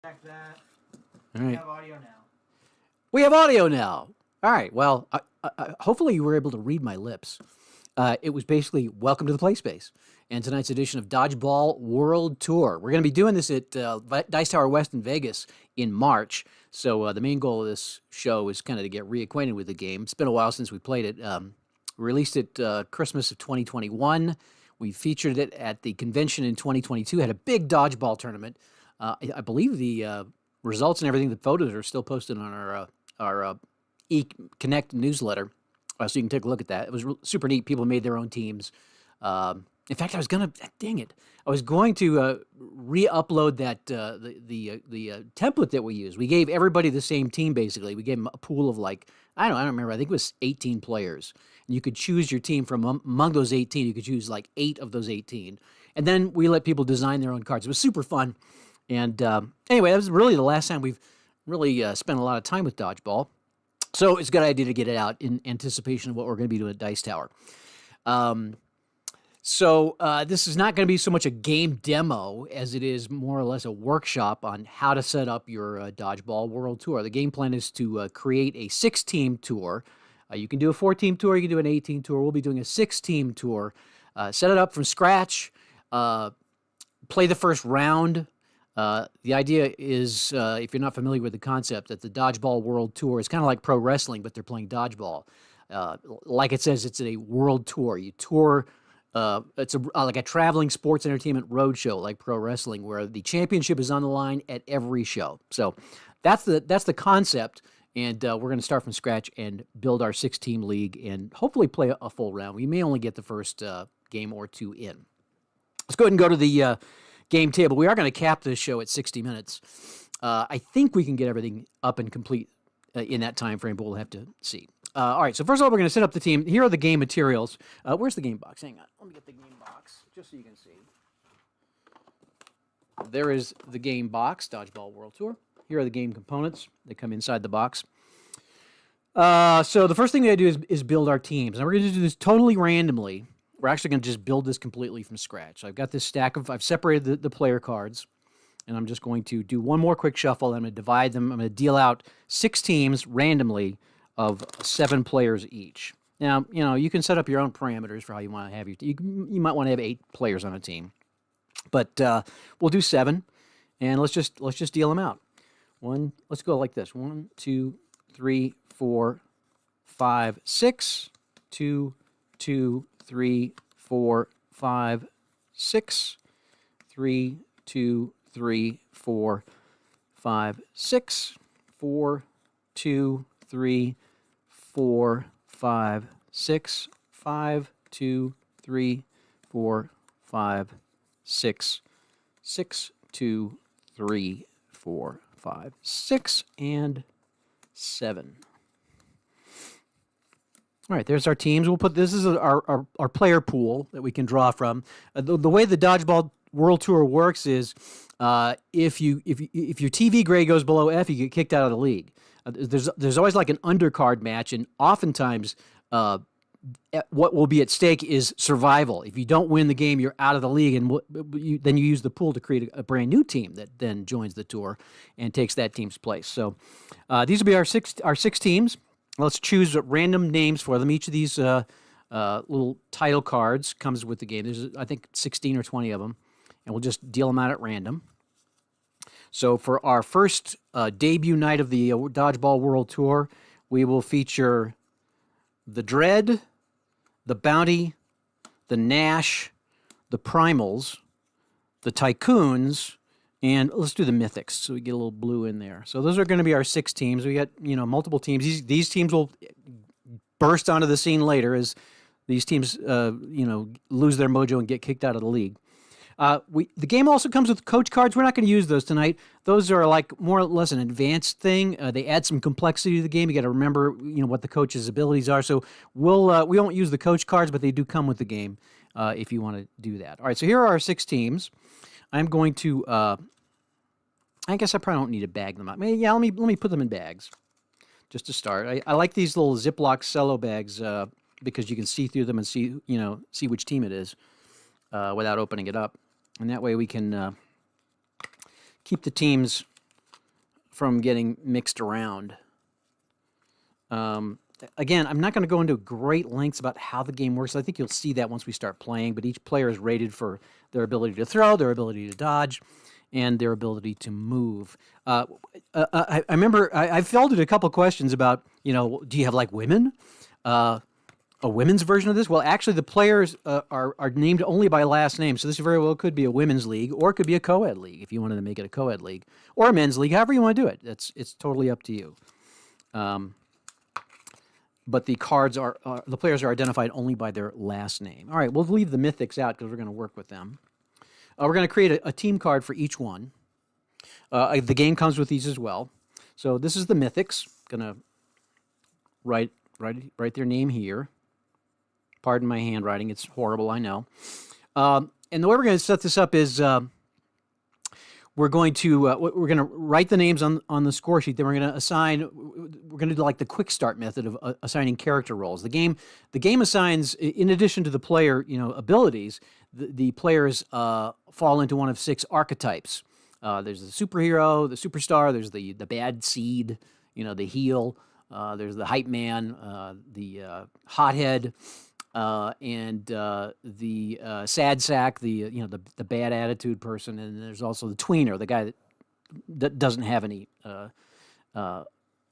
Check that. All right. We have audio now. We have audio now. All right. Well, hopefully you were able to read my lips. It was basically welcome to the play space and tonight's edition of Dodgeball World Tour. We're going to be doing this at Dice Tower West in Vegas in March. So the main goal of this show is kind of to get reacquainted with the game. It's been a while since we played it. We released it Christmas of 2021. We featured it at the convention in 2022. Had a big dodgeball tournament. I believe the results and everything, the photos are still posted on our eConnect newsletter. So you can take a look at that. It was super neat. People made their own teams. In fact, I was going to, dang it, I was going to re-upload that, the template that we used. We gave everybody the same team, basically. We gave them a pool of I don't remember, I think it was 18 players. And you could choose your team from among those 18. You could choose 8 of those 18. And then we let people design their own cards. It was super fun. And anyway, that was really the last time we've really spent a lot of time with Dodgeball. So it's a good idea to get it out in anticipation of what we're going to be doing at Dice Tower. So this is not going to be so much a game demo as it is more or less a workshop on how to set up your Dodgeball World Tour. The game plan is to create a 6-team tour. You can do a 4-team tour, you can do an 8-team tour. We'll be doing a 6-team tour. Set it up from scratch, play the first round. The idea is, if you're not familiar with the concept, that the Dodgeball World Tour is kind of like pro wrestling, but they're playing dodgeball. Like it says, it's a world tour. You tour, it's like a traveling sports entertainment road show, like pro wrestling, where the championship is on the line at every show. So that's the concept, and we're going to start from scratch and build our 6-team league and hopefully play a full round. We may only get the first game or two in. Let's go ahead and go to the game table. We are going to cap this show at 60 minutes. I think we can get everything up and complete in that time frame, but we'll have to see. All right, so first of all, we're going to set up the team. Here are the game materials. Where's the game box? Hang on. Let me get the game box just so you can see. There is the game box, Dodgeball World Tour. Here are the game components. They come inside the box. So the first thing we got to do is build our teams. And we're going to do this totally randomly. We're actually going to just build this completely from scratch. So I've got this stack of, I've separated the player cards, and I'm just going to do one more quick shuffle. I'm going to divide them. I'm going to deal out 6 teams randomly of 7 players each. Now, you can set up your own parameters for how you want to have your team. You might want to have 8 players on a team, but we'll do 7, and let's just deal them out. Let's go like this: 1, 2, 3, 4, 5, 6, 2, 2, 3, 4, 5, 6, 3, 2, 3, 4, 5, 6, 4, 2, 3, 4, 5, 6, 5, 2, 3, 4, 5, 6, 6, 2, 3, 4, 5, 6, and 7. All right, there's our teams. We'll put this is our player pool that we can draw from. The way the Dodgeball World Tour works is if your TV grade goes below F, you get kicked out of the league. There's always like an undercard match, and oftentimes what will be at stake is survival. If you don't win the game, you're out of the league, and then you use the pool to create a brand new team that then joins the tour and takes that team's place. So these will be our six teams. Let's choose random names for them. Each of these little title cards comes with the game. There's, I think, 16 or 20 of them, and we'll just deal them out at random. So for our first debut night of the Dodgeball World Tour, we will feature the Dread, the Bounty, the Nash, the Primals, the Tycoons, and let's do the Mythics, so we get a little blue in there. So those are going to be our 6 teams. We got, multiple teams. These teams will burst onto the scene later as these teams, lose their mojo and get kicked out of the league. The game also comes with coach cards. We're not going to use those tonight. Those are like more or less an advanced thing. They add some complexity to the game. You got to remember, what the coach's abilities are. So we won't use the coach cards, but they do come with the game if you want to do that. All right. So here are our 6 teams. I'm going to. I guess I probably don't need to bag them up. Yeah, let me put them in bags, just to start. I like these little Ziploc cello bags because you can see through them and see which team it is without opening it up, and that way we can keep the teams from getting mixed around. Again, I'm not going to go into great lengths about how the game works. I think you'll see that once we start playing, but each player is rated for their ability to throw, their ability to dodge, and their ability to move. I remember I fielded a couple questions about, do you have like women? A women's version of this? Well, actually, the players are named only by last name, so this very well could be a women's league, or it could be a co-ed league if you wanted to make it a co-ed league, or a men's league, however you want to do it. It's totally up to you. But the cards the players are identified only by their last name. All right, we'll leave the Mythics out because we're going to work with them. We're going to create a team card for each one. The game comes with these as well. So this is the Mythics. Going to write their name here. Pardon my handwriting; it's horrible, I know. And the way we're going to set this up is we're going to write the names on the score sheet. Then we're going to assign. We're going to do like the quick start method of assigning character roles. The game assigns, in addition to the player abilities, the players fall into one of 6 archetypes. There's the superhero, the superstar. There's the bad seed, the heel. There's the hype man, the hothead, and the sad sack, the bad attitude person, and there's also the tweener, the guy that doesn't have any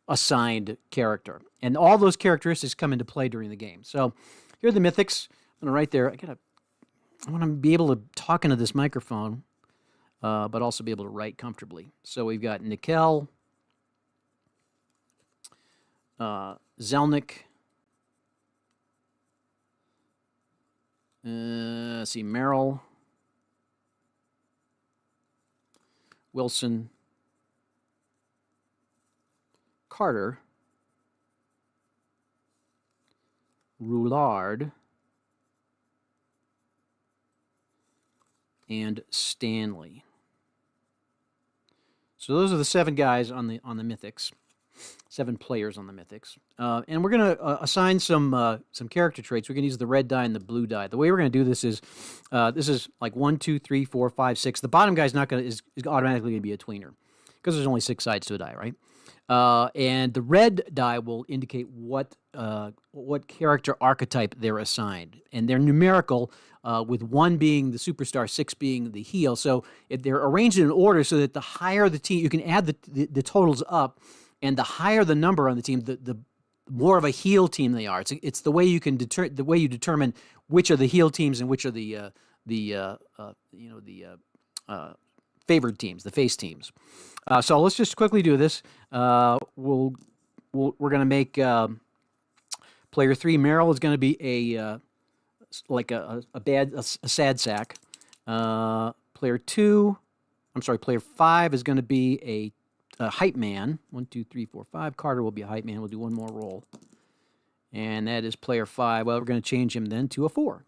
assigned character. And all those characteristics come into play during the game. So here are the Mythics. I'm gonna write there. I want to be able to talk into this microphone, but also be able to write comfortably. So we've got Nickel, Zelnick. Let's see, Merrill, Wilson, Carter, Roulard, and Stanley. So those are the 7 guys on the Mythics. 7 players on the Mythics. And we're going to assign some character traits. We're going to use the red die and the blue die. The way we're going to do this is like 1, 2, 3, 4, 5, 6. The bottom guy is automatically going to be a tweener because there's only 6 sides to a die, right? And the red die will indicate what character archetype they're assigned. And they're numerical, with 1 being the superstar, 6 being the heel. So if they're arranged in an order so that the higher the team, you can add the totals up, and the higher the number on the team, the more of a heel team they are. It's the way you can determine which are the heel teams and which are the favored teams, the face teams. So let's just quickly do this. We're going to make player 3. Merrill is going to be a sad sack. Player 5 is going to be a hype man. 1, 2, 3, 4, 5. Carter will be a hype man. We'll do one more roll, and that is player 5. Well, we're going to change him then to a 4.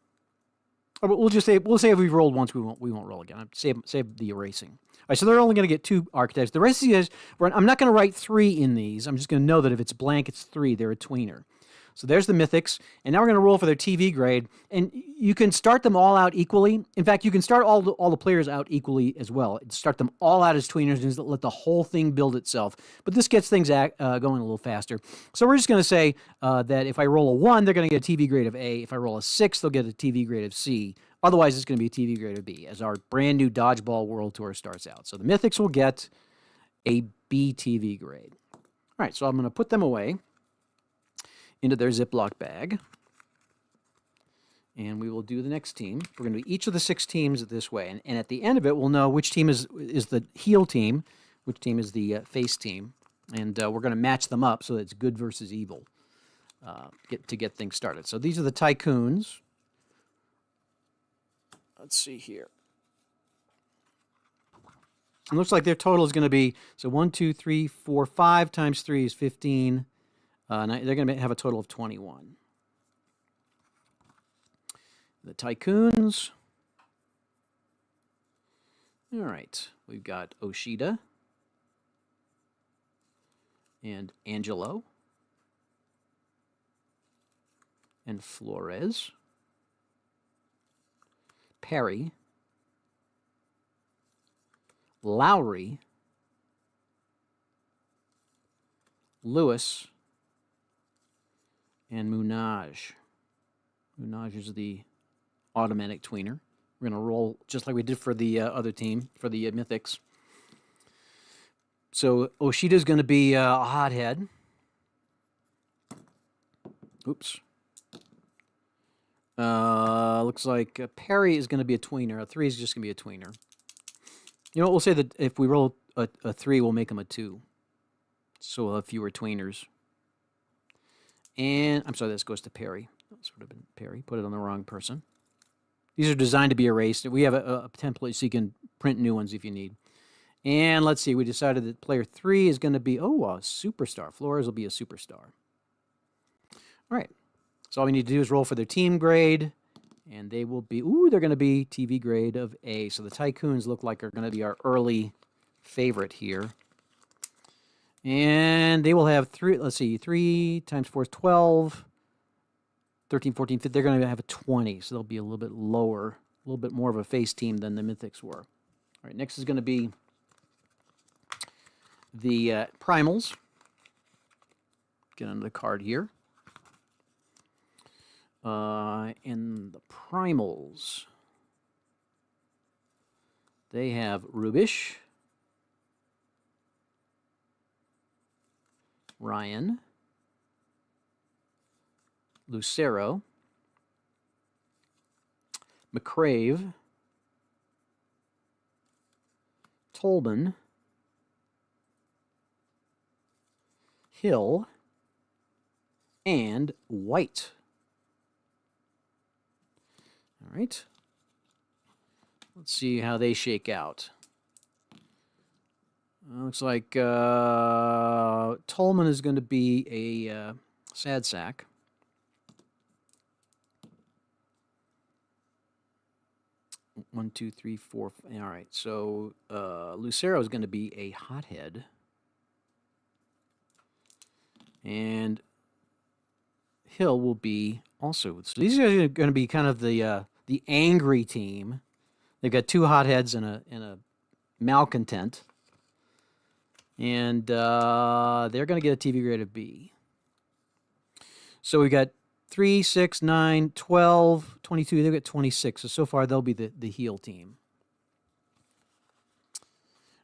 Or we'll say if we've rolled once, we won't roll again. Save the erasing. All right, so they're only going to get 2 archetypes. The rest of these, I'm not going to write 3 in these. I'm just going to know that if it's blank, it's 3. They're a tweener. So there's the Mythics, and now we're going to roll for their TV grade. And you can start them all out equally. In fact, you can start all the players out equally as well. Start them all out as tweeners and let the whole thing build itself. But this gets things going a little faster. So we're just going to say that if I roll a 1, they're going to get a TV grade of A. If I roll a 6, they'll get a TV grade of C. Otherwise, it's going to be a TV grade of B as our brand new Dodgeball World Tour starts out. So the Mythics will get a B TV grade. All right, so I'm going to put them away into their Ziploc bag. And we will do the next team. We're going to do each of the 6 teams this way. And at the end of it, we'll know which team is the heel team, which team is the face team. And we're going to match them up so that it's good versus evil to get things started. So these are the Tycoons. Let's see here. It looks like their total is going to be, so 1, 2, 3, 4, 5 times 3 is 15. And they're going to have a total of 21. The Tycoons. All right. We've got Oshida and Angelo and Flores. Perry, Lowry, Lewis, and Munaj. Munaj is the automatic tweener. We're going to roll just like we did for the other team, for the Mythics. So Oshida's going to be a hothead. Oops. Looks like Perry is going to be a tweener. A 3 is just going to be a tweener. You know what? We'll say that if we roll a 3, we'll make him a 2. So we'll have fewer tweeners. And I'm sorry, this goes to Perry. That would have been Perry. Put it on the wrong person. These are designed to be erased. We have a template so you can print new ones if you need. And let's see, we decided that player 3 is going to be, a superstar. Flores will be a superstar. All right. So all we need to do is roll for their team grade. And they will be, they're going to be TV grade of A. So the Tycoons look like are going to be our early favorite here. And they will have 3 times 4 is 12. 13, 14, 15, they're going to have a 20, so they'll be a little bit lower, a little bit more of a face team than the Mythics were. All right, next is going to be the Primals. Get under the card here. And the Primals, they have Rubish, Ryan, Lucero, McCrave, Tolman, Hill, and White. All right. Let's see how they shake out. Looks like Tolman is going to be a sad sack. One, two, three, four. All right. So Lucero is going to be a hothead. And Hill will be also. So these guys are going to be kind of the angry team. They've got 2 hotheads and a malcontent. And they're going to get a TV grade of B. So we got 3, 6, 9, 12, 22. They've got 26. So far, they'll be the heel team.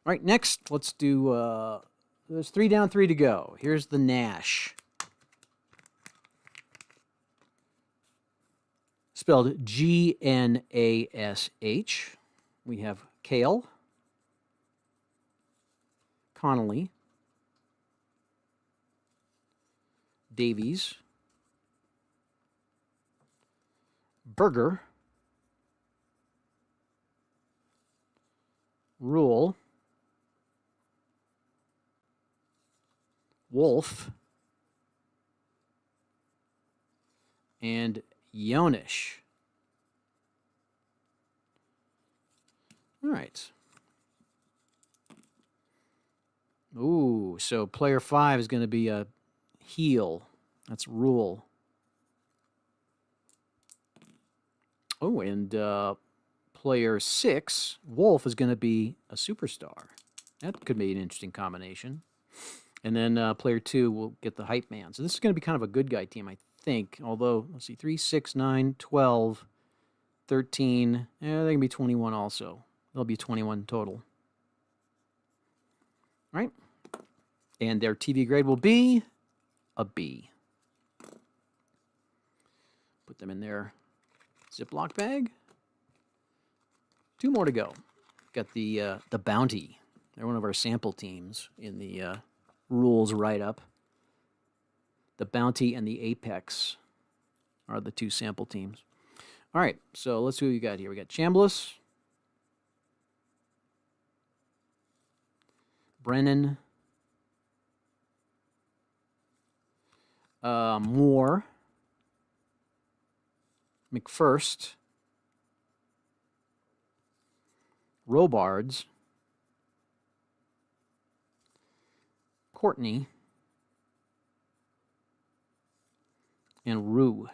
All right, next, let's do... there's 3 down, 3 to go. Here's the Nash. Spelled G-N-A-S-H. We have Kale, Connolly, Davies, Berger, Rule, Wolf, and Yonish. All right. Ooh, so player 5 is going to be a heel. That's Rule. Oh, and player 6, Wolf, is going to be a superstar. That could be an interesting combination. And then player 2 will get the hype man. So this is going to be kind of a good guy team, I think. Although, let's see, 3, 6, 9, 12, 13. Yeah, they can be 21 also. There'll be 21 total. All right. And their TV grade will be a B. Put them in their Ziploc bag. 2 more to go. Got the Bounty. They're one of our sample teams in the rules write-up. The Bounty and the Apex are the 2 sample teams. All right, so let's see what we got here. We got Chambliss, Brennan, Moore, McPhirst, Robards, Courtney, and Rue.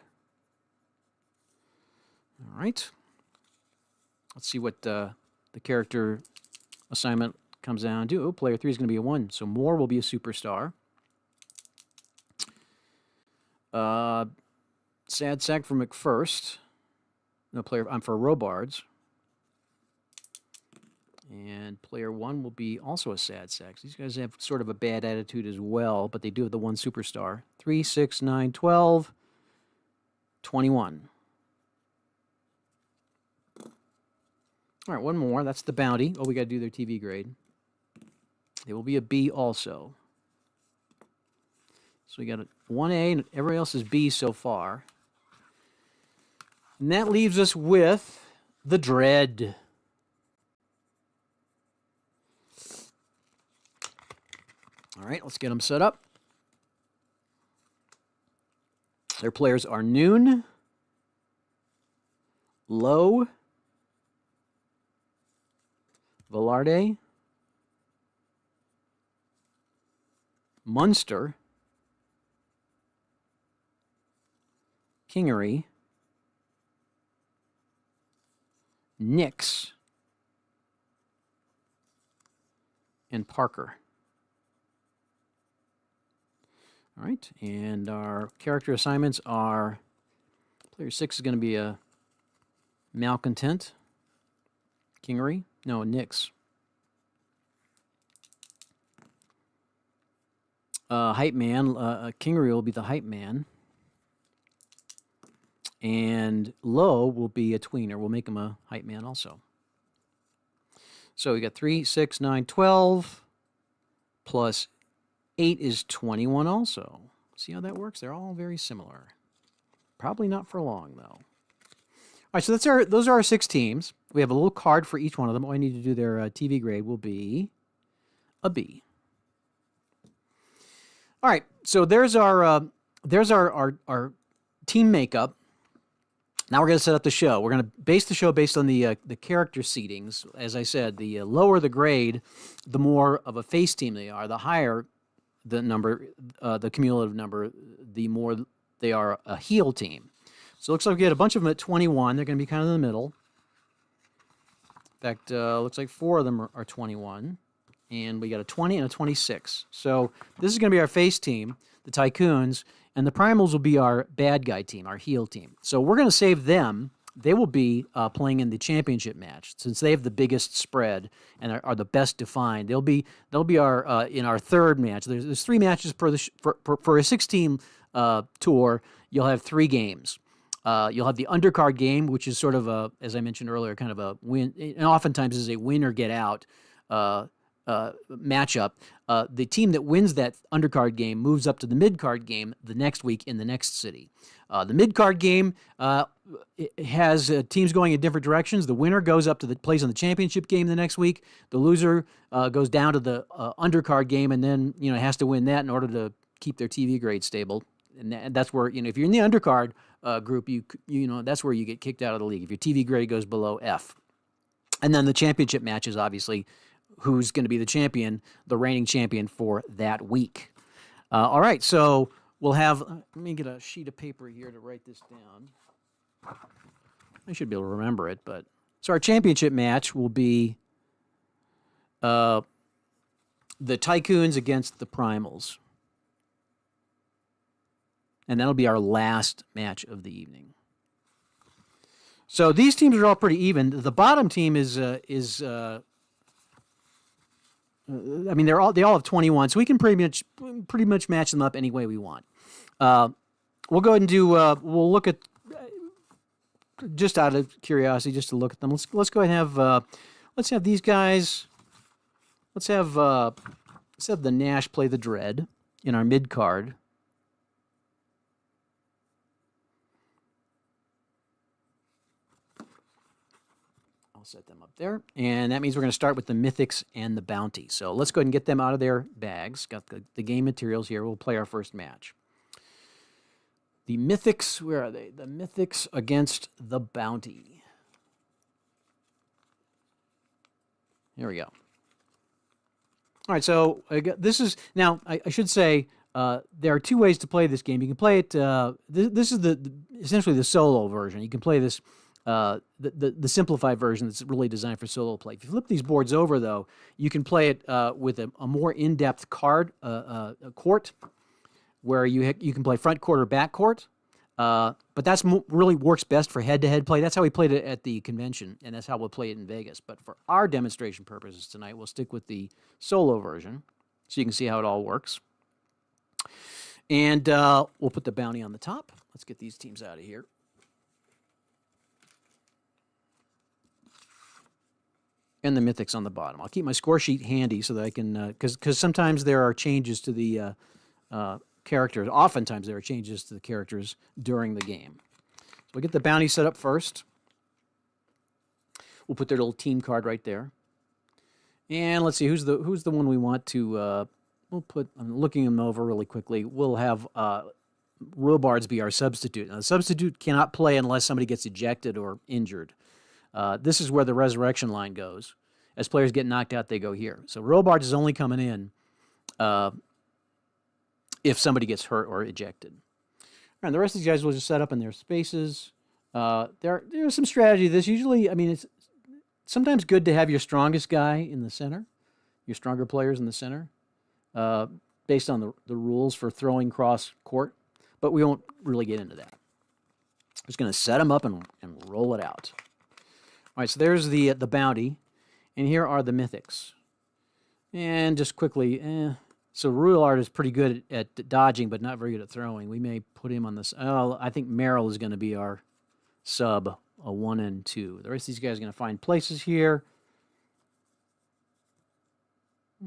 All right. Let's see what the character assignment comes down to. Oh, player 3 is going to be a 1. So Moore will be a superstar. Sad sack for McFirst. No player. I'm for Robards. And player 1 will be also a sad sack. These guys have sort of a bad attitude as well, but they do have the one superstar. 3, 6, 9, 12, 21. All right, one more. That's the bounty. Oh, we got to do their TV grade. It will be a B also. So we got a 1A, and everybody else is B so far. And that leaves us with the Dread. All right, let's get them set up. Their players are Noon, Lowe, Velarde, Munster, Kingery, Nix, and Parker. All right, and our character assignments are player 6 is going to be a malcontent. Kingery? No, Nix. Hype man. Kingery will be the hype man. And Lowe will be a tweener. We'll make him a hype man also. So we got 3, 6, 9, 12 plus 8 is 21 also. See how that works? They're all very similar. Probably not for long, though. All right, so those are our 6 teams. We have a little card for each one of them. All I need to do their TV grade will be a B. All right, so there's our team makeup. Now we're going to set up the show. We're going to base the show based on the character seedings. As I said, the lower the grade, the more of a face team they are. The higher the number, the cumulative number, the more they are a heel team. So it looks like we get a bunch of them at 21. They're going to be kind of in the middle. In fact, looks like 4 of them are 21. And we got a 20 and a 26. So this is going to be our face team, the Tycoons, and the Primals will be our bad guy team, our heel team. So we're going to save them. They will be playing in the championship match since they have the biggest spread and are the best defined. They'll be our in our third match. There's 3 matches for a 6-team tour. You'll have 3 games. You'll have the undercard game, which is sort of as I mentioned earlier, kind of a win, and oftentimes is a win or get out matchup. The team that wins that undercard game moves up to the midcard game the next week in the next city. The midcard game it has teams going in different directions. The winner goes up to plays on the championship game the next week. The loser goes down to the undercard game, and then has to win that in order to keep their TV grade stable. And that's where if you're in the undercard group, that's where you get kicked out of the league if your TV grade goes below F. And then the championship match is obviously who's going to be the champion, the reigning champion for that week. All right, so we'll have. Let me get a sheet of paper here to write this down. I should be able to remember it, but so our championship match will be the Tycoons against the Primals. And that'll be our last match of the evening. So these teams are all pretty even. The bottom team is they all have 21, so we can pretty much match them up any way we want. We'll go ahead and do. We'll look at just out of curiosity, just to look at them. Let's go ahead and have. Let's have these guys. Let's have the Nash play the Dread in our mid card. I'll set them up there. And that means we're going to start with the Mythics and the Bounty. So let's go ahead and get them out of their bags. Got the game materials here. We'll play our first match. The Mythics, where are they? The Mythics against the Bounty. Here we go. All right, so this is, now I should say, there are 2 ways to play this game. You can play it, this is essentially the solo version. You can play this, the simplified version that's really designed for solo play. If you flip these boards over, though, you can play it with a more in-depth card, court, where you can play front court or back court. But that's really works best for head-to-head play. That's how we played it at the convention, and that's how we'll play it in Vegas. But for our demonstration purposes tonight, we'll stick with the solo version, so you can see how it all works. And we'll put the bounty on the top. Let's get these teams out of here. And the Mythics on the bottom. I'll keep my score sheet handy so that I can, because sometimes there are changes to the characters. Oftentimes there are changes to the characters during the game. So we'll get the bounty set up first. We'll put their little team card right there. And let's see, who's the one we want to, we'll put, I'm looking them over really quickly. We'll have Robards be our substitute. Now, the substitute cannot play unless somebody gets ejected or injured. This is where the resurrection line goes. As players get knocked out, they go here. So Robards is only coming in if somebody gets hurt or ejected. All right, the rest of these guys will just set up in their spaces. There's some strategy to this. Usually, I mean, it's sometimes good to have your strongest guy in the center, your stronger players in the center, based on the rules for throwing cross court. But we won't really get into that. Just going to set them up and roll it out. All right, so there's the bounty, and here are the Mythics. And just quickly, so Ruillard is pretty good at dodging, but not very good at throwing. We may put him on this. Oh, I think Merrill is going to be our sub, a 1 and 2. The rest of these guys are going to find places here.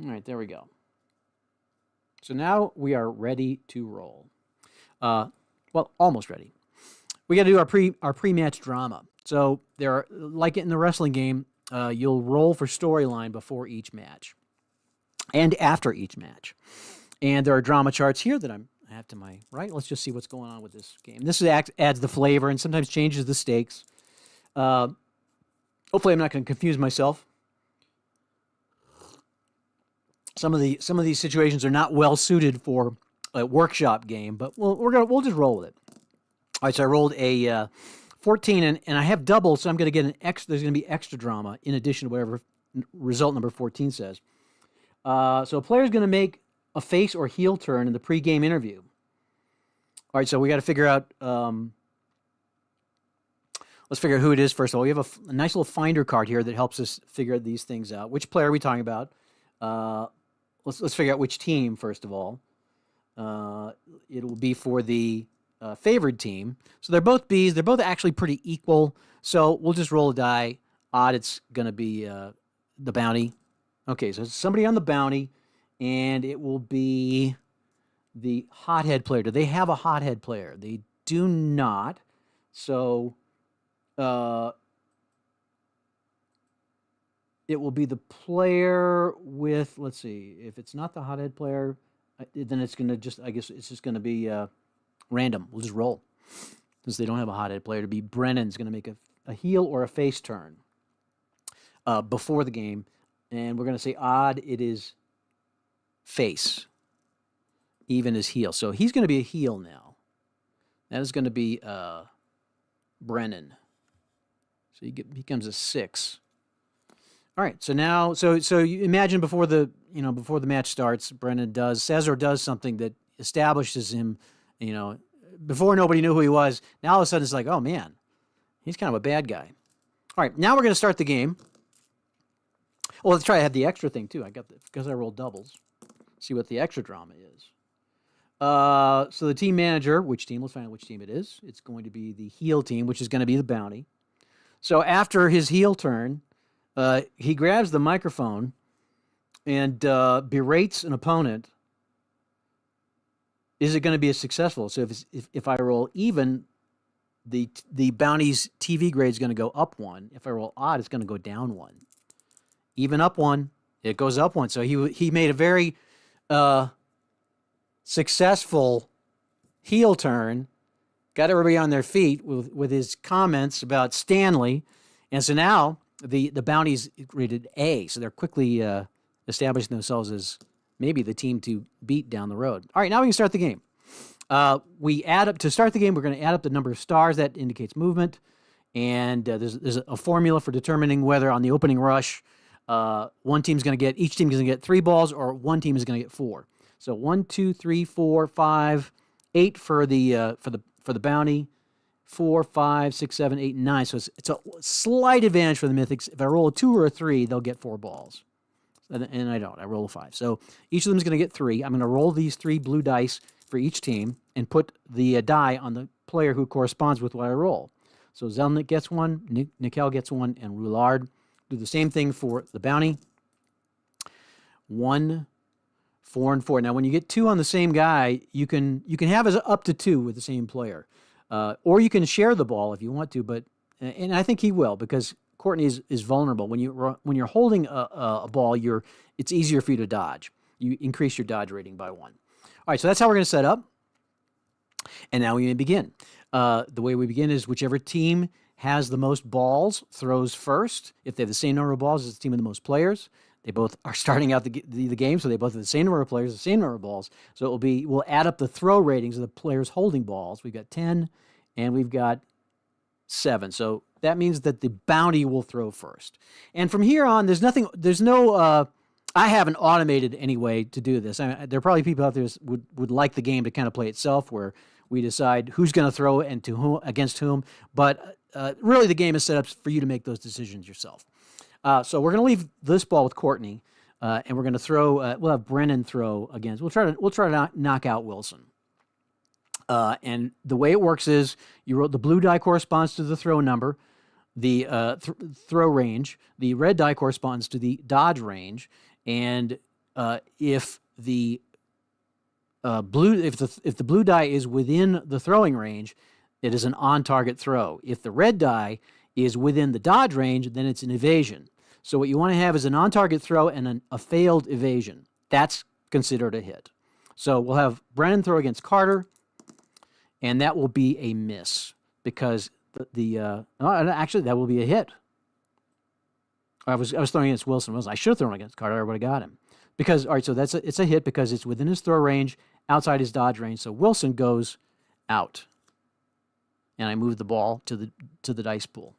All right, there we go. So now we are ready to roll. Well, almost ready. We got to do our pre-match drama. So there are, like in the wrestling game, you'll roll for storyline before each match and after each match. And there are drama charts here that I have to my right. Let's just see what's going on with this game. This adds the flavor and sometimes changes the stakes. Hopefully I'm not going to confuse myself. Some of these situations are not well suited for a workshop game, but we'll just roll with it. All right, so I rolled a 14, and I have double, so I'm going to get there's going to be extra drama in addition to whatever result number 14 says. So a player's going to make a face or heel turn in the pregame interview. All right, so we got to figure out. Let's figure out who it is first of all. We have a nice little finder card here that helps us figure these things out. Which player are we talking about? Let's figure out which team first of all. It will be for the favored team. So they're both Bs. They're both actually pretty equal. So we'll just roll a die. Odd, it's going to be the bounty. Okay, so it's somebody on the bounty, and it will be the hothead player. Do they have a hothead player? They do not. So it will be the player with, let's see, if it's not the hothead player, then it's going to just, I guess it's just going to be random. We'll just roll. Since they don't have a hothead player, to be Brennan's going to make a heel or a face turn before the game. And we're going to say odd, it is face. Even is heel. So he's going to be a heel now. That is going to be Brennan. So he becomes a 6. All right. So now, so you imagine before the match starts, Brennan says or does something that establishes him, before nobody knew who he was. Now all of a sudden it's like, oh man, he's kind of a bad guy. All right. Now we're going to start the game. Well, let's try to have the extra thing too. Because I rolled doubles. See what the extra drama is. So the team manager, which team? Let's find out which team it is. It's going to be the heel team, which is going to be the bounty. So after his heel turn, he grabs the microphone and berates an opponent. Is it going to be successful? So if I roll even, the bounty's TV grade is going to go up 1. If I roll odd, it's going to go down 1. Even up 1, it goes up 1. So he made a very successful heel turn, got everybody on their feet with his comments about Stanley, and so now the bounty's rated A. So they're quickly establishing themselves as maybe the team to beat down the road. All right, now we can start the game. To start the game, we're going to add up the number of stars. That indicates movement, and there's a formula for determining whether on the opening rush, each team's going to get 3 balls, or one team is going to get 4. So 1, 2, 3, 4, 5, 8 for the bounty. 4, 5, 6, 7, 8, and 9. So it's a slight advantage for the Mythics. If I roll a 2 or a 3, they'll get 4 balls. And I don't. I roll a 5. So each of them is going to get 3. I'm going to roll these 3 blue dice for each team and put the die on the player who corresponds with what I roll. So Zelnik gets 1, Nickel gets 1, and Roulard. Do the same thing for the bounty. 1, 4, and 4. Now, when you get 2 on the same guy, you can have up to 2 with the same player. Or you can share the ball if you want to, and I think he will, because Courtney is vulnerable. When you're holding a ball, it's easier for you to dodge. You increase your dodge rating by 1. All right, so that's how we're going to set up. And now we may begin. The way we begin is whichever team has the most balls throws first. If they have the same number of balls as the team with the most players, they both are starting out the game, so they both have the same number of players, the same number of balls. So we'll add up the throw ratings of the players holding balls. We've got 10, and we've got 7. So that means that the bounty will throw first. And from here on, I haven't automated any way to do this. There are probably people out there who would like the game to kind of play itself, where we decide who's going to throw and to whom, against whom. But really, the game is set up for you to make those decisions yourself. So we're going to leave this ball with Courtney, and we're going to throw. We'll have Brennan throw against. We'll try to knock out Wilson. And the way it works is you roll the blue die corresponds to the throw number, the throw range. The red die corresponds to the dodge range, and if the blue die is within the throwing range, it is an on-target throw. If the red die is within the dodge range, then it's an evasion. So what you want to have is an on-target throw and a failed evasion. That's considered a hit. So we'll have Brennan throw against Carter, and that will be a miss because actually that will be a hit. I was throwing against Wilson. I should have thrown against Carter. I would have got him. Because all right, so it's a hit because it's within his throw range, outside his dodge range. So Wilson goes out, and I move the ball to the dice pool.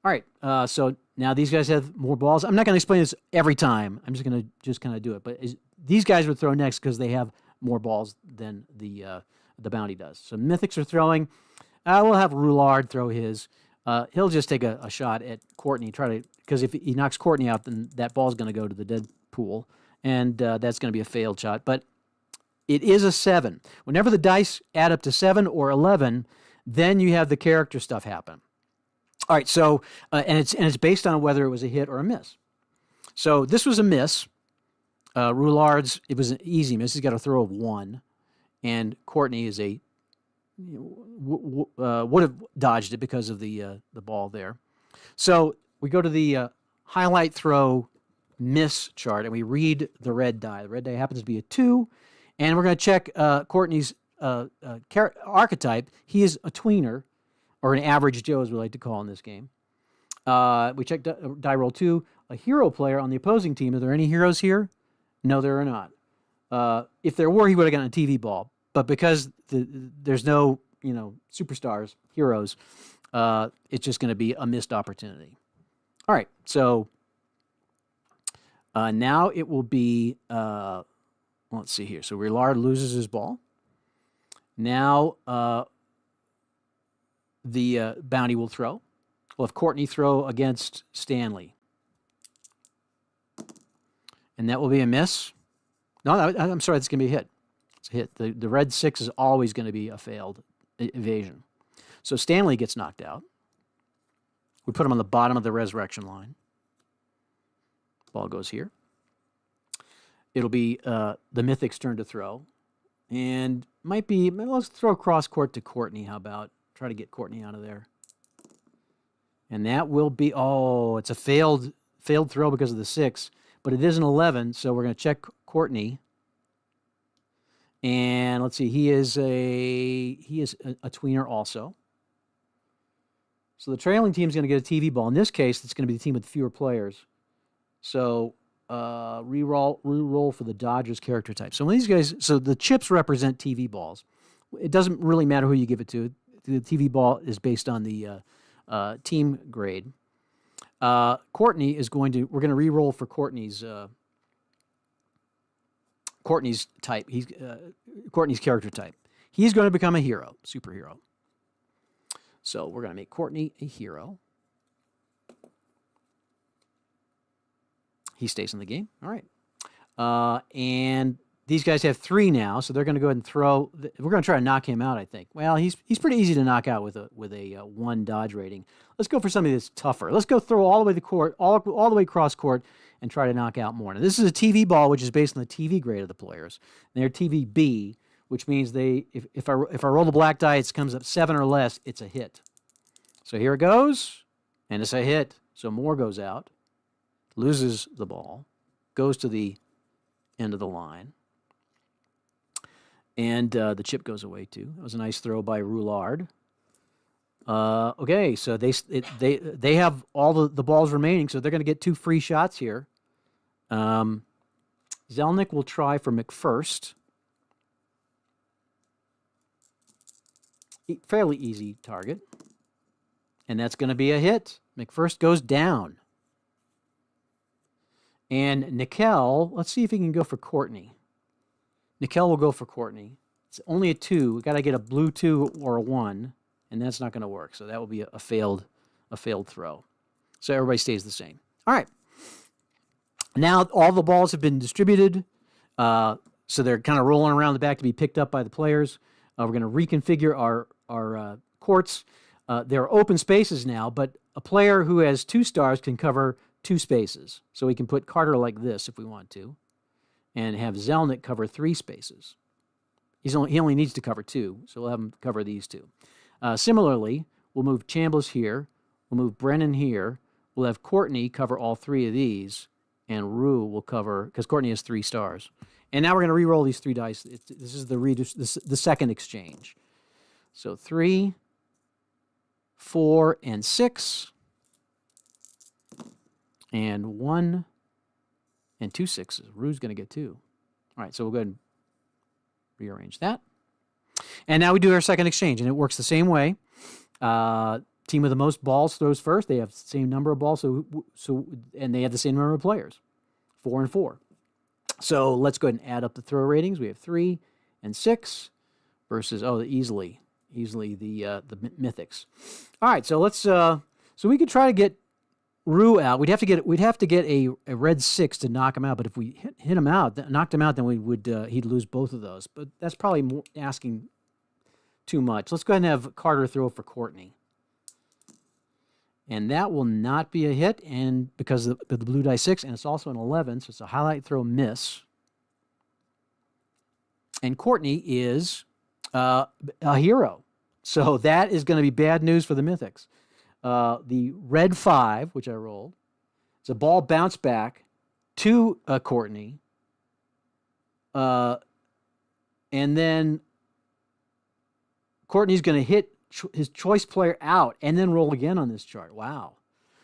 All right, so now these guys have more balls. I'm not going to explain this every time. I'm just going to kind of do it. But these guys would throw next because they have more balls than the bounty does. So Mythics are throwing. We'll have Roulard throw his. He'll just take a shot at Courtney, because if he knocks Courtney out, then that ball's going to go to the dead pool, and that's going to be a failed shot. But it is a 7. Whenever the dice add up to 7 or 11, then you have the character stuff happen. All right, so and it's based on whether it was a hit or a miss. So this was a miss. Roulard's, it was an easy miss. He's got a throw of 1, and Courtney is would have dodged it because of the ball there. So we go to the highlight throw miss chart, and we read the red die. The red die happens to be a 2, and we're going to check Courtney's archetype. He is a tweener, or an average Joe, as we like to call in this game. We checked die roll 2, a hero player on the opposing team. Are there any heroes here? No, there are not. If there were, he would have gotten a TV ball. But because there's no superstars, heroes, it's just going to be a missed opportunity. All right, so now it will be, let's see here. So Roulard loses his ball. Now the bounty will throw. We'll have Courtney throw against Stanley. And that will be a miss. No, I'm sorry, it's going to be a hit. It's a hit. The red 6 is always going to be a failed evasion. So Stanley gets knocked out. We put him on the bottom of the resurrection line. Ball goes here. It'll be the Mythic's turn to throw. And let's throw cross court to Courtney. How about? Try to get Courtney out of there. And that will be, it's a failed throw because of the 6. But it is an 11, so we're going to check Courtney. And let's see, he is a tweener also. So the trailing team is going to get a TV ball. In this case, it's going to be the team with fewer players. So re-roll for the Dodgers character type. So when these guys, so the chips represent TV balls. It doesn't really matter who you give it to. The TV ball is based on the team grade. Courtney is we're going to re-roll for Courtney's Courtney's type. He's Courtney's character type. He's going to become a hero, superhero. So we're going to make Courtney a hero. He stays in the game. All right. And these guys have 3 now, so they're going to go ahead and throw. We're going to try to knock him out, I think. Well, he's pretty easy to knock out with a 1 dodge rating. Let's go for something that's tougher. Let's go throw all the way the court, all the way across court, and try to knock out more. Now, this is a TV ball, which is based on the TV grade of the players. And they're TV B, which means if I roll the black die, it comes up 7 or less, it's a hit. So here it goes, and it's a hit. So Moore goes out, loses the ball, goes to the end of the line, and the chip goes away too. That was a nice throw by Roulard. Okay, so they have all the balls remaining, so they're going to get 2 free shots here. Zelnick will try for McFirst. Fairly easy target. And that's going to be a hit. McFirst goes down. And Nickel, let's see if he can go for Courtney. Nickel will go for Courtney. It's only a 2. We got to get a blue 2 or a 1, and that's not going to work. So that will be a failed throw. So everybody stays the same. All right. Now all the balls have been distributed, so they're kind of rolling around the back to be picked up by the players. We're going to reconfigure our courts. There are open spaces now, but a player who has 2 stars can cover 2 spaces. So we can put Carter like this if we want to, and have Zelnick cover 3 spaces. He only needs to cover 2, so we'll have him cover these 2. Similarly, we'll move Chambliss here. We'll move Brennan here. We'll have Courtney cover all 3 of these, and Rue will cover, because Courtney has 3 stars. And now we're going to re-roll these 3 dice. This is the second exchange. So 3, 4, and 6. And 1 and 2 6s. Rue's going to get 2. All right, so we'll go ahead and rearrange that. And now we do our second exchange, and it works the same way. Team with the most balls throws first. They have the same number of balls, and they have the same number of players, 4 and 4. So let's go ahead and add up the throw ratings. We have 3 and 6 versus easily the Mythics. All right, so let's so we could try to get Rue out. We'd have to get a red 6 to knock him out. But if we hit him out, knocked him out, then he'd lose both of those. But that's probably asking too much. Let's go ahead and have Carter throw for Courtney. And that will not be a hit, and because of the blue die 6, and it's also an 11, so it's a highlight throw miss. And Courtney is a hero. So that is going to be bad news for the Mythics. The red 5, which I rolled, it's a ball bounce back to Courtney. And then Courtney's going to hit his choice player out and then roll again on this chart. Wow.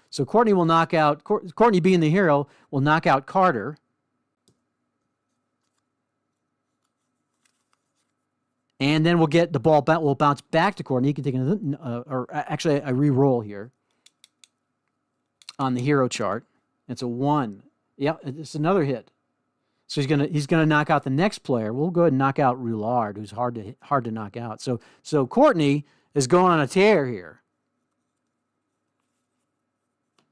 So Courtney will knock out, Courtney being the hero, will knock out Carter. And then we'll get the ball, will bounce back to Courtney. He can take another, or actually I re-roll here on the hero chart. It's a 1. Yeah, it's another hit. So he's gonna knock out the next player. We'll go ahead and knock out Roulard, who's hard to knock out. So Courtney is going on a tear here,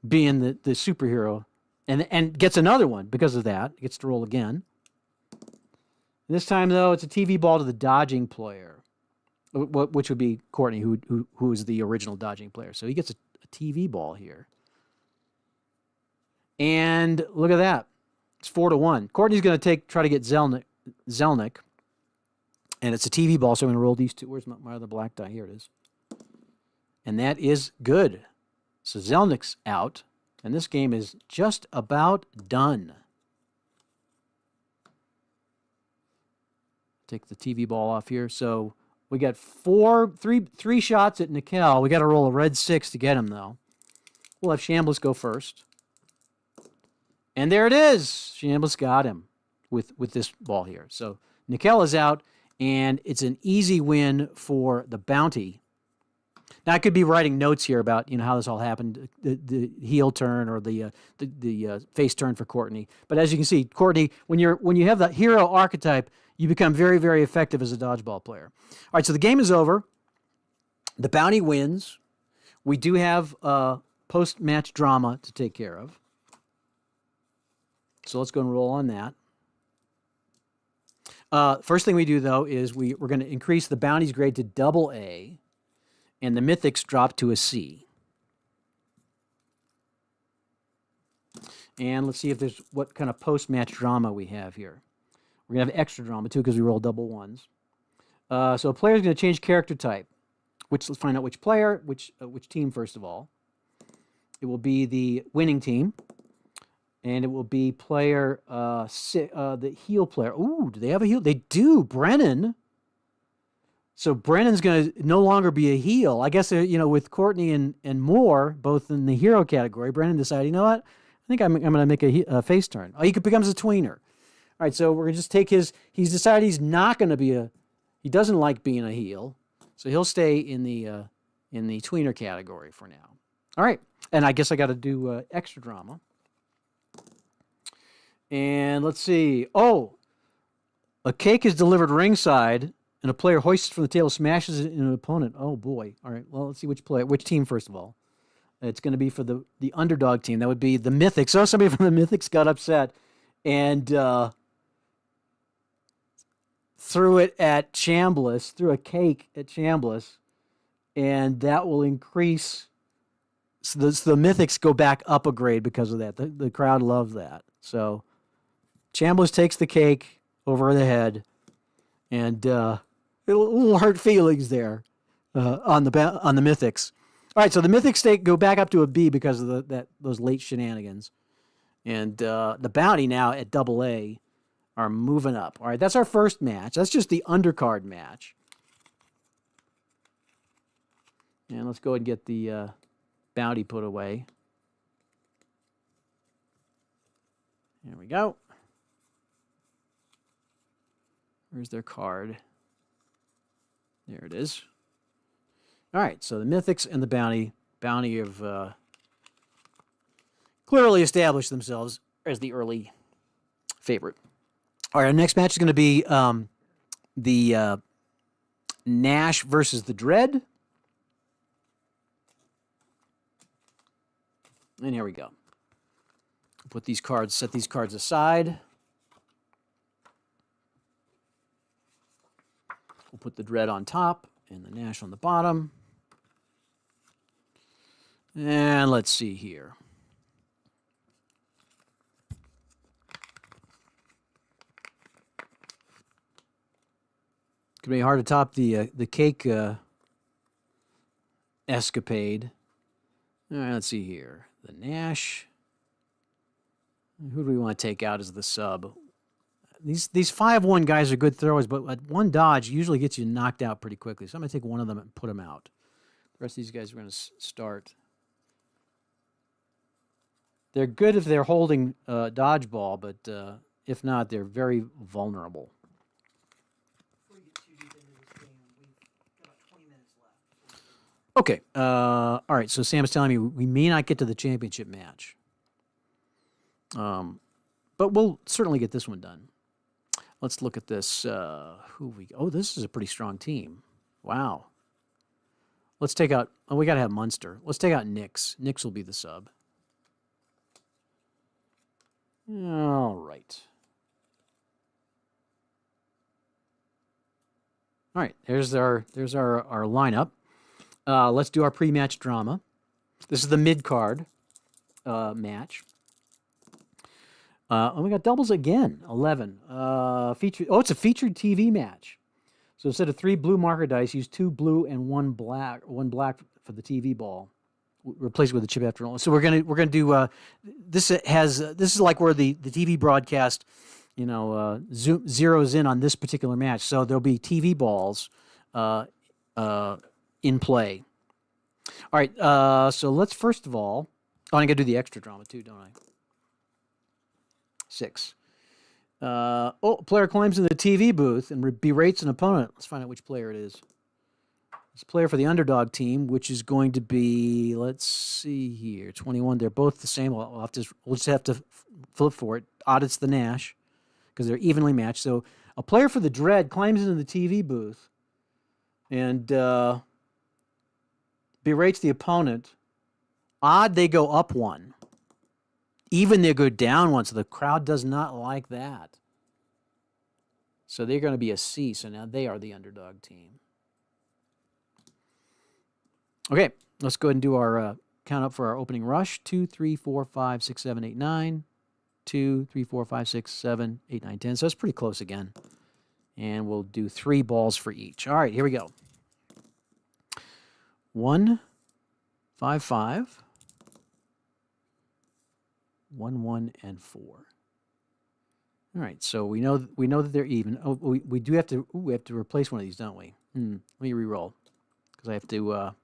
being the superhero, and gets another one because of that. Gets to roll again. This time, though, it's a TV ball to the dodging player, which would be Courtney, who is the original dodging player. So he gets a TV ball here. And look at that. It's 4-1. Courtney's going to try to get Zelnick. And it's a TV ball, so I'm going to roll these 2. Where's my other black die? Here it is. And that is good. So Zelnick's out, and this game is just about done. Take the TV ball off here. So we got three shots at Nickel. We got to roll a red 6 to get him, though. We'll have Chambliss go first. And there it is. Chambliss got him with this ball here. So Nickel is out, and it's an easy win for the bounty. Now I could be writing notes here about how this all happened, the heel turn or the face turn for Courtney. But as you can see, Courtney, when you have that hero archetype, you become very, very effective as a dodgeball player. All right, so the game is over. The bounty wins. We do have post-match drama to take care of. So let's go and roll on that. First thing we do, though, is we're going to increase the bounties grade to AA, and the Mythics drop to a C. And let's see if there's what kind of post-match drama we have here. We're going to have extra drama, too, because we roll double ones. So a player is going to change character type. Let's find out which player, which team, first of all. It will be the winning team. And it will be player, the heel player. Ooh, do they have a heel? They do. Brennan. So Brennan's going to no longer be a heel. I guess, with Courtney and Moore, both in the hero category, Brennan decided, you know what? I think I'm going to make a face turn. Oh, he becomes a tweener. All right, so we're going to just take he's decided he's not going to be he doesn't like being a heel. So he'll stay in the tweener category for now. All right, and I guess I got to do extra drama. And let's see. Oh, a cake is delivered ringside, and a player hoists from the table, smashes it in an opponent. Oh boy! All right. Well, let's see which team first of all. It's going to be for the underdog team. That would be the Mythics. Oh, somebody from the Mythics got upset and threw it at Chambliss. Threw a cake at Chambliss, and that will increase. So the Mythics go back up a grade because of that. The crowd loves that. So Chambliss takes the cake over the head, and little hurt feelings there on the Mythics. All right, so the Mythics go back up to a B because of those late shenanigans, and the bounty now at AA are moving up. All right, that's our first match. That's just the undercard match, and let's go ahead and get the bounty put away. There we go. Where's their card? There it is. All right, so the Mythics and the bounty have clearly established themselves as the early favorite. All right, our next match is going to be the Nash versus the Dread. And here we go. Set these cards aside. We'll put the Dread on top and the Nash on the bottom. And let's see here. Could be hard to top the cake escapade. All right, let's see here. The Nash. Who do we want to take out as the sub? These 5-1 guys are good throwers, but one dodge usually gets you knocked out pretty quickly. So I'm going to take one of them and put them out. The rest of these guys are going to start. They're good if they're holding dodgeball, but if not, they're very vulnerable. Okay. All right. So Sam is telling me we may not get to the championship match. But we'll certainly get this one done. Let's look at this. Oh, this is a pretty strong team. Wow. Let's take out. Oh, we got to have Munster. Let's take out Nix. Nix will be the sub. All right. All right. There's our lineup. Let's do our pre-match drama. This is the mid-card match. And we got doubles again, 11. It's a featured TV match. So instead of 3 blue marker dice, use 2 blue and 1 black for the TV ball. Replace it with a chip after all. So we're gonna do this is like where the TV broadcast, zeroes in on this particular match. So there'll be TV balls in play. All right. So let's first of all, I gotta do the extra drama too, don't I? 6. Player climbs in the TV booth and berates an opponent. Let's find out which player it is. It's a player for the underdog team, which is going to be, let's see here, 21. They're both the same. We'll just have to flip for it. Audits the Nash because they're evenly matched. So a player for the Dread climbs into the TV booth and berates the opponent. Odd, they go up 1. Even they go down 1, so the crowd does not like that. So they're going to be a C, so now they are the underdog team. Okay, let's go ahead and do our count up for our opening rush. 2, 3, 4, 5, 6, 7, 8, 9. 2, 3, 4, 5, 6, 7, 8, 9, 10. So it's pretty close again. And we'll do 3 balls for each. All right, here we go. 1, 5, 5. 1, 1, and 4. All right, so we know that they're even. Oh, we do have to. Ooh, we have to replace one of these, don't we? Let me re-roll because I have to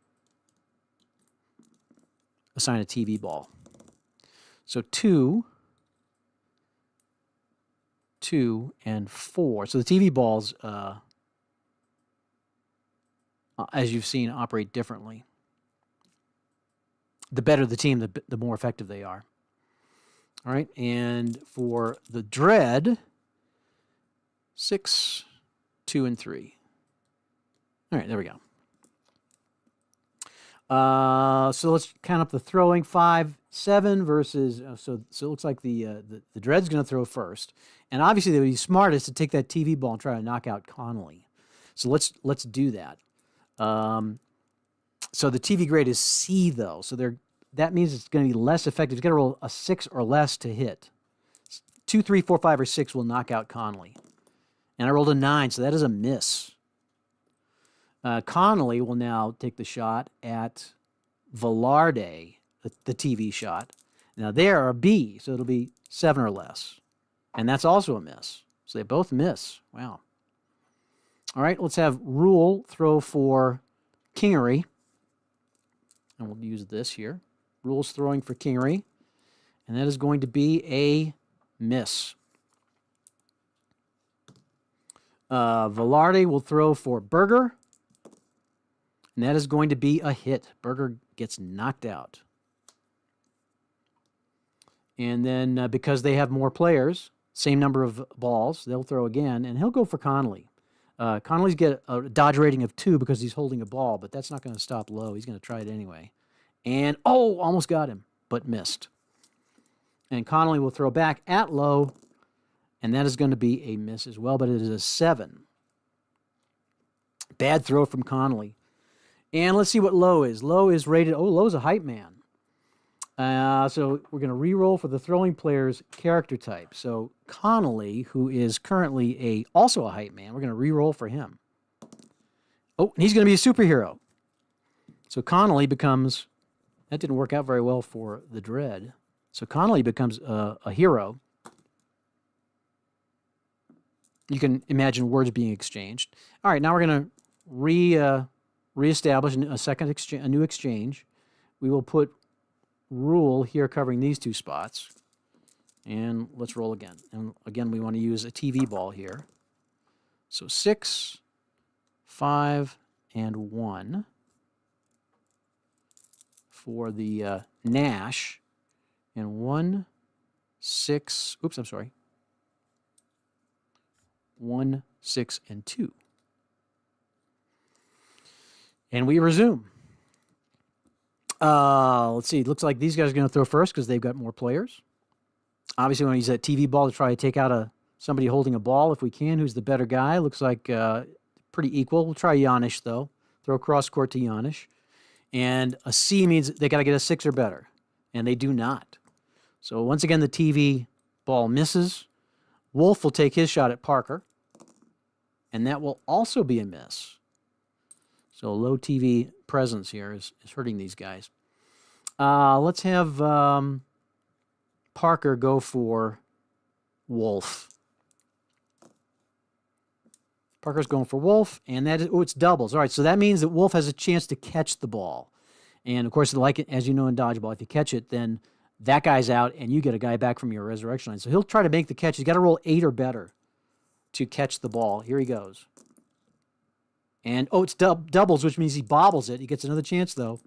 assign a TV ball. So 2, 2, and 4. So the TV balls, as you've seen, operate differently. The better the team, the more effective they are. All right, and for the Dread, 6, 2, and 3. All right, there we go. So let's count up the throwing. 5, 7 versus. So it looks like the Dread's going to throw first, and obviously they would be smartest to take that TV ball and try to knock out Connolly. So let's do that. So the TV grade is C though, so that means it's going to be less effective. It's got to roll a 6 or less to hit. 2, 3, 4, 5, or 6 will knock out Connolly. And I rolled a 9, so that is a miss. Connolly will now take the shot at Velarde, the TV shot. Now they are a B, so it'll be 7 or less. And that's also a miss. So they both miss. Wow. All right, let's have Rule throw for Kingery. And we'll use this here. Rule's throwing for Kingery. And that is going to be a miss. Velarde will throw for Berger. And that is going to be a hit. Berger gets knocked out. And then because they have more players, same number of balls, they'll throw again. And he'll go for Connolly. Connolly's get a dodge rating of 2 because he's holding a ball, but that's not going to stop Lowe. He's going to try it anyway. And, oh, almost got him, but missed. And Connolly will throw back at Lowe, and that is going to be a miss as well, but it is a 7. Bad throw from Connolly. And let's see what Lowe is. Lowe is rated, Lowe's a hype man. So we're going to re-roll for the throwing player's character type. So Connolly, who is currently also a hype man, we're going to re-roll for him. Oh, and he's going to be a superhero. So Connolly becomes, that didn't work out very well for the Dread. So Connolly becomes a hero. You can imagine words being exchanged. All right, now we're going to reestablish a new exchange. We will put Rule here covering these 2 spots. And let's roll again. And again, we want to use a TV ball here. So 6, 5, and 1 for the Nash. And 1, 6, 1, 6, and 2. And we resume. Let's see. It looks like these guys are going to throw first because they've got more players. Obviously, we want to use that TV ball to try to take out somebody holding a ball if we can. Who's the better guy? Looks like pretty equal. We'll try Janish, though. Throw cross court to Janish. And a C means they got to get a 6 or better. And they do not. So once again, the TV ball misses. Wolf will take his shot at Parker. And that will also be a miss. So low TV presence here is hurting these guys. Let's have Parker go for Wolf. Parker's going for Wolf, and that is, it's doubles. All right, so that means that Wolf has a chance to catch the ball. And, of course, like as you know in Dodgeball, if you catch it, then that guy's out, and you get a guy back from your resurrection line. So he'll try to make the catch. He's got to roll 8 or better to catch the ball. Here he goes. And, oh, it's doubles, which means he bobbles it. He gets another chance, though.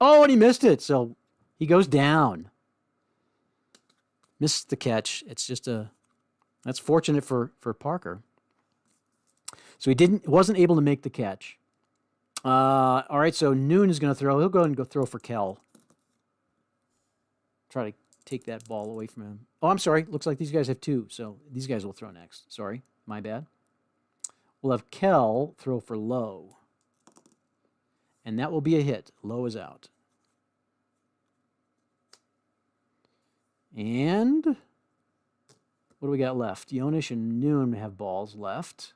Oh, and he missed it. So he goes down. Missed the catch. It's just that's fortunate for Parker. So he wasn't able to make the catch. All right, so Noon is going to throw. He'll go and throw for Kel. Try to take that ball away from him. Oh, I'm sorry. Looks like these guys have two, so these guys will throw next. Sorry, my bad. We'll have Kel throw for Low. And that will be a hit. Low is out. And what do we got left? Yonish and Noon have balls left.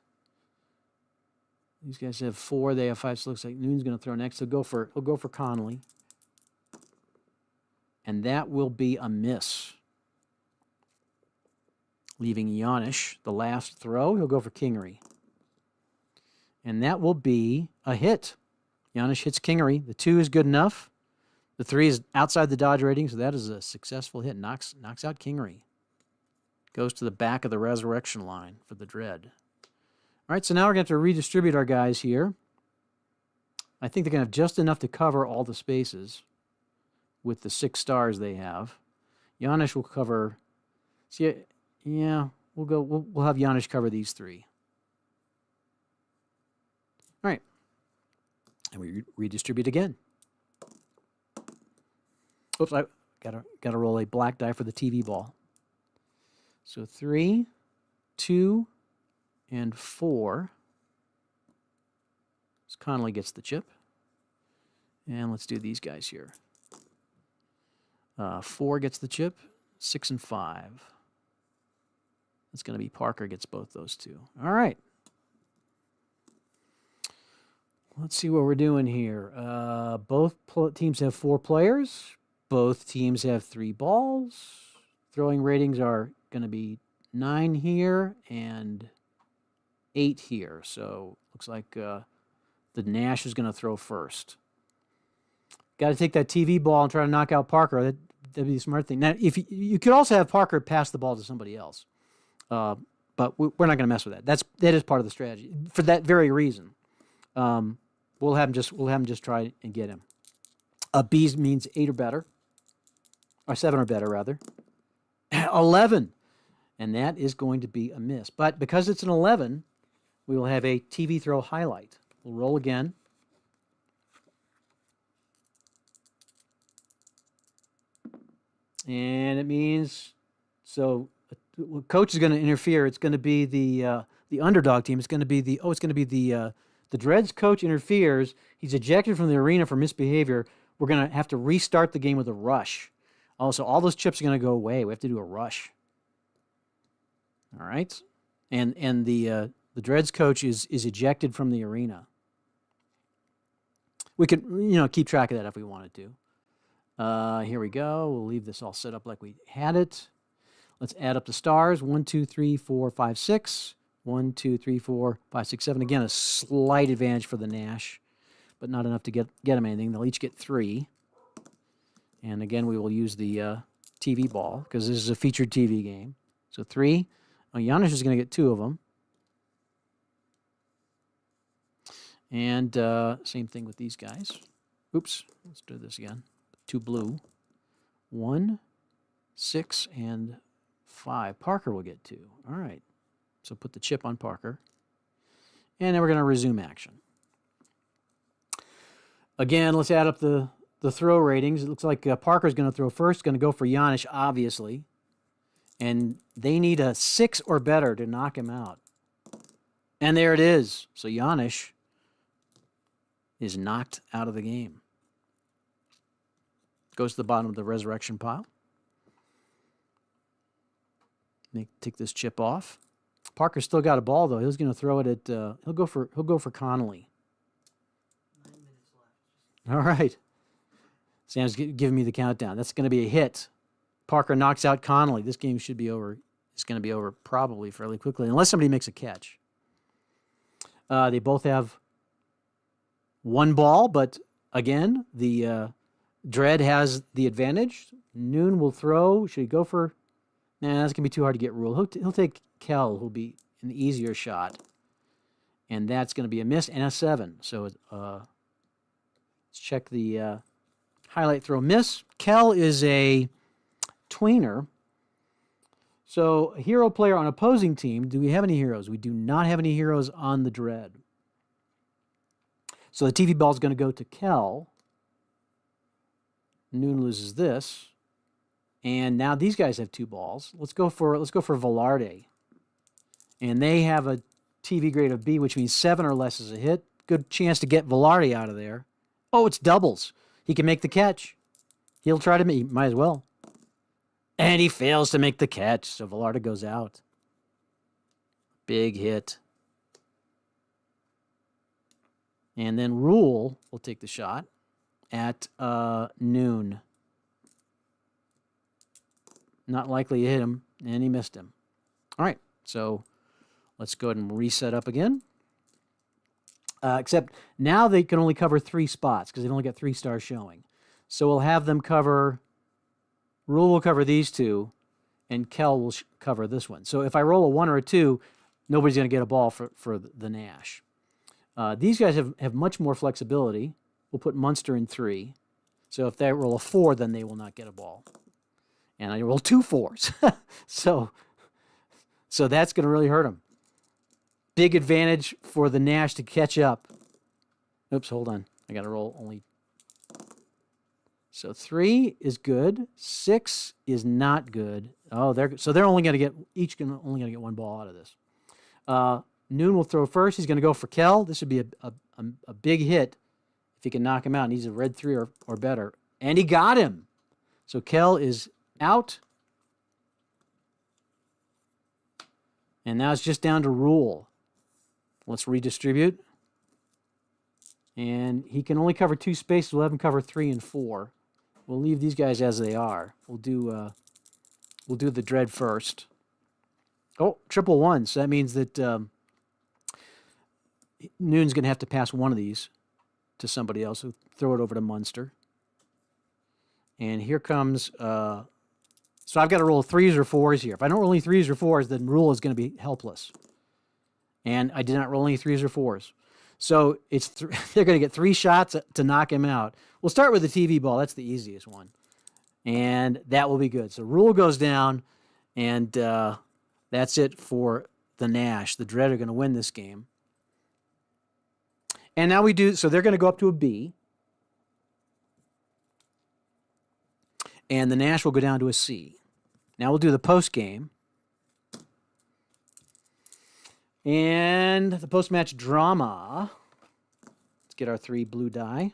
These guys have 4. They have 5. So it looks like Noon's going to throw next. He'll go for Connolly. And that will be a miss. Leaving Yonish the last throw. He'll go for Kingery. And that will be a hit. Yonish hits Kingery. The 2 is good enough. The 3 is outside the dodge rating, so that is a successful hit. Knocks out Kingery. Goes to the back of the resurrection line for the Dread. All right, so now we're going to have to redistribute our guys here. I think they're going to have just enough to cover all the spaces with the 6 stars they have. Yanish will cover. See, yeah, we'll have Yanish cover these 3. All right, and we redistribute again. Oops, I gotta roll a black die for the TV ball. So 3, 2, and 4. So Connolly gets the chip. And let's do these guys here. 4 gets the chip. 6 and 5. It's going to be Parker gets both those 2. All right. Let's see what we're doing here. Both teams have 4 players. Both teams have 3 balls. Throwing ratings are going to be 9 here and 8 here. So looks like the Nash is going to throw first. Got to take that TV ball and try to knock out Parker. That'd be the smart thing. Now, if you could also have Parker pass the ball to somebody else, but we're not going to mess with that. That is part of the strategy for that very reason. We'll have him just try and get him. B's means 8 or better, or 7 or better rather. 11, and that is going to be a miss. But because it's an 11, we will have a TV throw highlight. We'll roll again. And it means, so coach is going to interfere. It's going to be the underdog team. It's going to be the Dreads coach interferes. He's ejected from the arena for misbehavior. We're going to have to restart the game with a rush. Also, all those chips are going to go away. We have to do a rush. All right, and the Dreads coach is ejected from the arena. We could keep track of that if we wanted to. Here we go. We'll leave this all set up like we had it. Let's add up the stars. 1, 2, 3, 4, 5, 6. 1, 2, 3, 4, 5, 6, 7. Again, a slight advantage for the Nash, but not enough to get them anything. They'll each get 3. And again, we will use the TV ball because this is a featured TV game. So 3. Oh, Giannis is going to get 2 of them. And same thing with these guys. Oops, let's do this again. 2 blue. 1, 6, and 5. Parker will get 2. All right. So put the chip on Parker. And then we're going to resume action. Again, let's add up the throw ratings. It looks like Parker's going to throw first. Going to go for Yanish, obviously. And they need a 6 or better to knock him out. And there it is. So Yanish is knocked out of the game. Goes to the bottom of the resurrection pile. Take this chip off. Parker's still got a ball though. He's going to throw it at. He'll go for Connolly. 9 minutes left. All right. Sam's giving me the countdown. That's going to be a hit. Parker knocks out Connolly. This game should be over. It's going to be over probably fairly quickly, unless somebody makes a catch. They both have 1 ball, but again, the Dread has the advantage. Noon will throw. Should he go for? Nah, that's going to be too hard to get ruled. He'll take Kel, who'll be an easier shot. And that's going to be a miss and a 7. So let's check the highlight throw miss. Kel is a tweener. So a hero player on opposing team. Do we have any heroes? We do not have any heroes on the Dread. So the TV ball is going to go to Kel. Noon loses this. And now these guys have 2 balls. Let's go for Velarde. And they have a TV grade of B, which means 7 or less is a hit. Good chance to get Velarde out of there. Oh, it's doubles. He can make the catch. He'll try to make, might as well. And he fails to make the catch, so Velarde goes out. Big hit. And then Rule will take the shot at Noon. Not likely to hit him, and he missed him. All right, so let's go ahead and reset up again. Except now they can only cover 3 spots because they've only got 3 stars showing. So we'll have them cover... Rule will cover these 2, and Kel will cover this one. So if I roll a 1 or a 2, nobody's going to get a ball for the Nash. These guys have much more flexibility. We'll put Munster in 3. So if they roll a 4, then they will not get a ball. And I roll 2 4s. so that's going to really hurt them. Big advantage for the Nash to catch up. Oops, hold on. I got to roll only. So 3 is good. 6 is not good. Oh, they're only going to get only going to get 1 ball out of this. Noon will throw first. He's going to go for Kel. This would be a big hit if he can knock him out. He needs a red 3 or better, and he got him. So Kel is out, and now it's just down to Rule. Let's redistribute, and he can only cover 2 spaces. We'll have him cover 3 and 4. We'll leave these guys as they are. We'll do the Dread first. Oh, 111. So that means that Noon's going to have to pass one of these to somebody else. Who throw it over to Munster. And here comes. So I've got to roll 3s or 4s here. If I don't roll any 3s or 4s, then Rule is going to be helpless. And I did not roll any 3s or 4s. So it's they're going to get 3 shots to knock him out. We'll start with the TV ball. That's the easiest one. And that will be good. So Rule goes down, and that's it for the Nash. The Dread are going to win this game. And now we do, so they're going to go up to a B. And the Nash will go down to a C. Now we'll do the post game. And the post-match drama. Let's get our 3 blue die.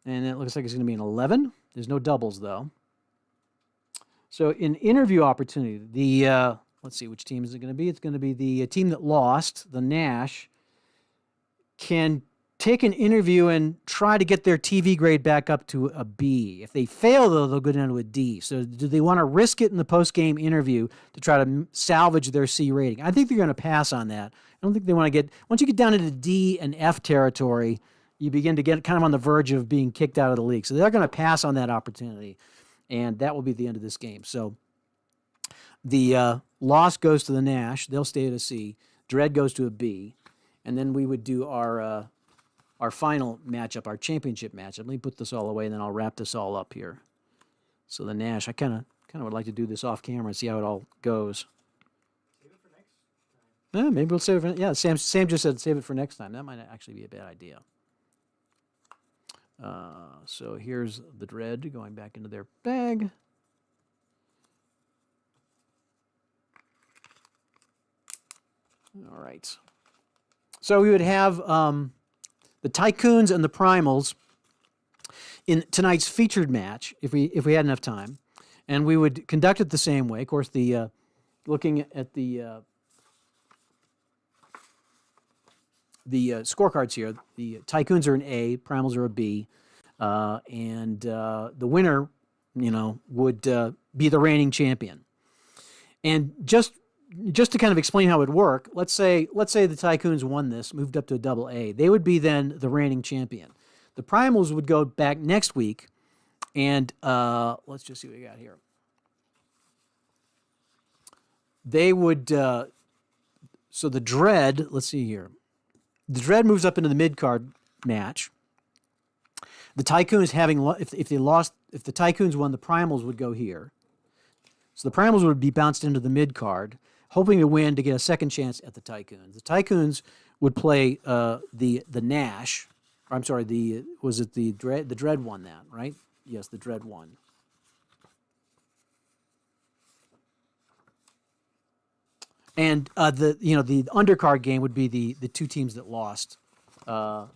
And it looks like it's going to be an 11. There's no doubles, though. So in interview opportunity, let's see, which team is it going to be? It's going to be the team that lost, the Nash, can take an interview and try to get their TV grade back up to a B. If they fail, though, they'll go down to a D. So do they want to risk it in the post-game interview to try to salvage their C rating? I think they're going to pass on that. I don't think they want to get... Once you get down into D and F territory, you begin to get kind of on the verge of being kicked out of the league. So they're going to pass on that opportunity, and that will be the end of this game. So the loss goes to the Nash. They'll stay at a C. Dread goes to a B. And then we would do our final matchup, our championship matchup. Let me put this all away, and then I'll wrap this all up here. So the Nash, I kind of would like to do this off camera and see how it all goes. Save it for next time. Yeah, maybe we'll save it for, yeah, Sam just said save it for next time. That might actually be a bad idea. So here's the Dread going back into their bag. All right. So we would have the Tycoons and the Primals in tonight's featured match, if we had enough time, and we would conduct it the same way. Of course, the looking at the scorecards here, the Tycoons are an A, Primals are a B, and the winner, would be the reigning champion. And just to kind of explain how it would work, let's say the Tycoons won this, moved up to a double A. They would be then the reigning champion. The Primals would go back next week, and let's just see what we got here. they would. So the Dread. Let's see here. The Dread moves up into the mid-card match. The Tycoons if they lost, if the Tycoons won, the Primals would go here. So the Primals would be bounced into the mid-card, hoping to win to get a second chance at the Tycoons. The Tycoons would play the Nash. Or I'm sorry, the Dread? The Dread won that, right? Yes, the Dread won. And the undercard game would be the two teams that lost, the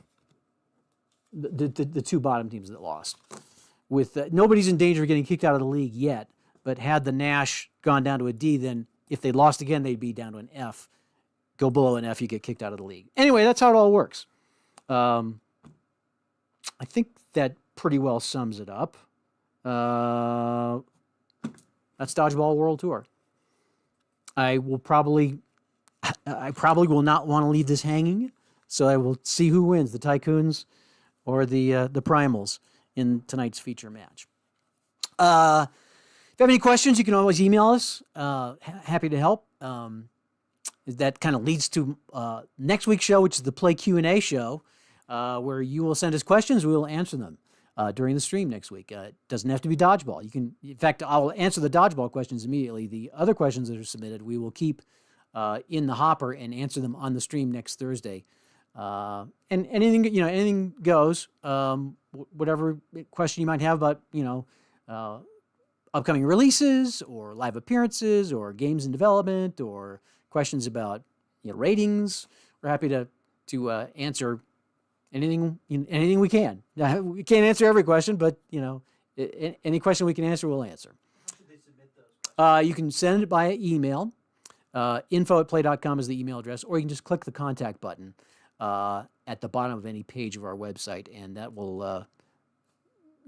two bottom teams that lost. With nobody's in danger of getting kicked out of the league yet, but had the Nash gone down to a D, then if they lost again, they'd be down to an F. Go below an F, you get kicked out of the league. Anyway, that's how it all works. I think that pretty well sums it up. That's Dodgeball World Tour. I probably will not want to leave this hanging, so I will see who wins, the Tycoons or the Primals in tonight's feature match. If you have any questions, you can always email us. Happy to help. That kind of leads to next week's show, which is the Play Q&A show, where you will send us questions. We will answer them during the stream next week. It doesn't have to be Dodgeball. In fact, I will answer the Dodgeball questions immediately. The other questions that are submitted, we will keep in the hopper and answer them on the stream next Thursday. And anything goes. Whatever question you might have about, upcoming releases or live appearances or games in development or questions about ratings, we're happy to answer anything we can. We can't answer every question, but any question we can answer, we'll answer. How should they submit those? You can send it by email. info@play.com is the email address, or you can just click the contact button at the bottom of any page of our website, and that will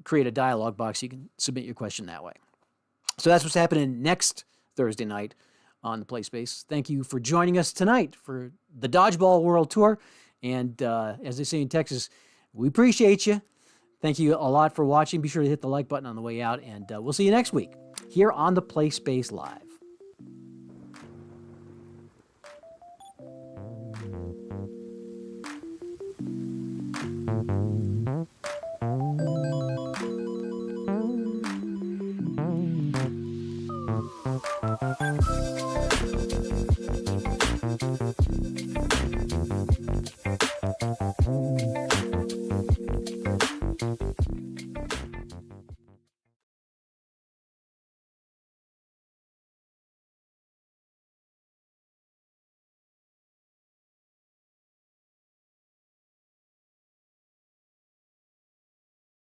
create a dialog box. You can submit your question that way. So that's what's happening next Thursday night on the Play Space. Thank you for joining us tonight for the Dodgeball World Tour. And as they say in Texas, we appreciate you. Thank you a lot for watching. Be sure to hit the like button on the way out, and we'll see you next week here on the Play Space Live.